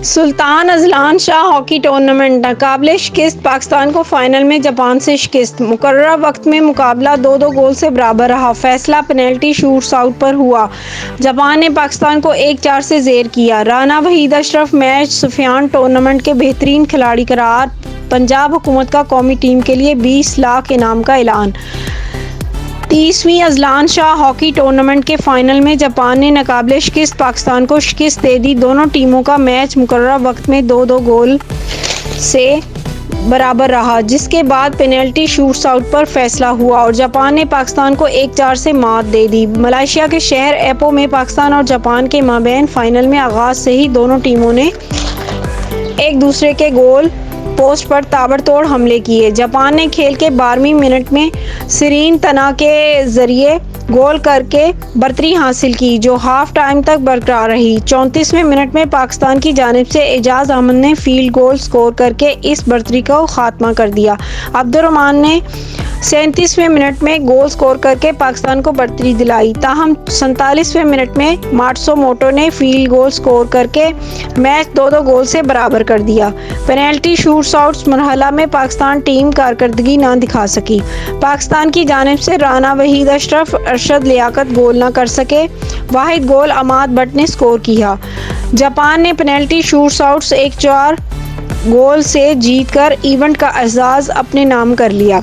سلطان Azlan شاہ hockey tournament ناقابل شکست پاکستان کو فائنل میں جاپان سے شکست، مقررہ وقت میں مقابلہ 2-2 گول سے برابر رہا، فیصلہ پینلٹی شوٹ آؤٹ پر ہوا، جاپان نے پاکستان کو 1-4 سے زیر کیا، رانا وحید اشرف میچ سفیان ٹورنامنٹ کے بہترین کھلاڑی قرار، پنجاب حکومت کا قومی ٹیم کے لیے 20 لاکھ انعام کا اعلان۔ 30ویں اذلان شاہ ہاکی ٹورنامنٹ کے فائنل میں جاپان نے ناقابل شکست پاکستان کو شکست دے دی، دونوں ٹیموں کا میچ مقررہ وقت میں 2-2 گول سے برابر رہا، جس کے بعد پینلٹی شوٹ آؤٹ پر فیصلہ ہوا اور جاپان نے پاکستان کو 1-4 سے مات دے دی۔ ملائیشیا کے شہر ایپو میں پاکستان اور جاپان کے مابین فائنل میں آغاز سے ہی دونوں ٹیموں نے ایک دوسرے کے گول پوسٹ پر تابڑتوڑ حملے کیے۔ جاپان نے کھیل کے 12ویں منٹ میں سرین تنا کے ذریعے گول کر کے برتری حاصل کی، جو ہاف ٹائم تک برقرار رہی۔ 34ویں منٹ میں پاکستان کی جانب سے اعجاز احمد نے فیلڈ گول سکور کر کے اس برتری کو خاتمہ کر دیا۔ عبدالرحمن نے 37ویں منٹ میں گول سکور کر کے پاکستان کو برتری دلائی، تاہم 47ویں منٹ میں ماتسو موٹو نے فیلڈ گول سکور کر کے میچ 2-2 گول سے برابر کر دیا۔ پینلٹی شوٹ آؤٹ مرحلہ میں پاکستان ٹیم کارکردگی نہ دکھا سکی، پاکستان کی جانب سے رانا وحید اشرف، ارشد لیاقت گول نہ کر سکے، واحد گول عماد بٹ نے سکور کیا۔ جاپان نے پینلٹی شوٹ آؤٹ 1-4 گول سے جیت کر ایونٹ کا اعزاز اپنے نام کر لیا۔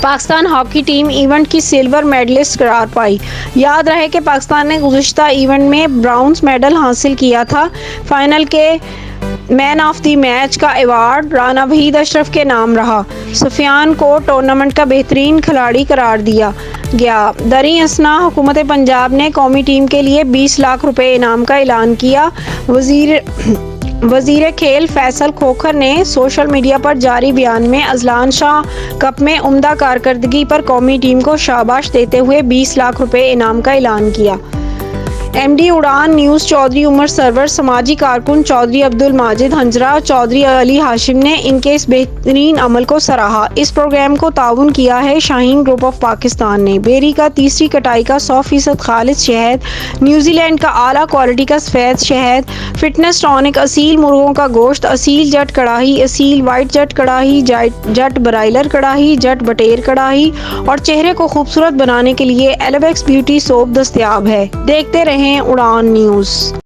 پاکستان ہاکی ٹیم ایونٹ کی سلور میڈلسٹ قرار پائی۔ یاد رہے کہ پاکستان نے گزشتہ ایونٹ میں برونز میڈل حاصل کیا تھا۔ فائنل کے مین آف دی میچ کا ایوارڈ رانا وحید اشرف کے نام رہا۔ سفیان کو ٹورنامنٹ کا بہترین کھلاڑی قرار دیا گیا۔ دریں اثنا حکومت پنجاب نے قومی ٹیم کے لیے 20 لاکھ روپے انعام کا اعلان کیا۔ وزیر کھیل فیصل کھوکھر نے سوشل میڈیا پر جاری بیان میں اذلان شاہ کپ میں عمدہ کارکردگی پر قومی ٹیم کو شاباش دیتے ہوئے 20 لاکھ روپے انعام کا اعلان کیا۔ ایم ڈی اڑان نیوز چودھری عمر سرور، سماجی کارکن چودھری عبدالماجد ہنجرا، چودھری علی ہاشم نے ان کے اس بہترین عمل کو سراہا۔ اس پروگرام کو تعاون کیا ہے شاہین گروپ آف پاکستان نے۔ بیری کا تیسری کٹائی کا 100% خالص شہد، نیوزی لینڈ کا اعلیٰ کوالٹی کا سفید شہد، فٹنس ٹانک، اصیل مرغوں کا گوشت، اصیل جٹ کڑاہی، اصیل وائٹ جٹ کڑاہی، جٹ برائلر کڑاہی، جٹ بٹیر کڑاہی اور چہرے کو خوبصورت بنانے کے لیے ایلویکس بیوٹی سوپ دستیاب ہے۔ دیکھتے رہیں اڑان نیوز۔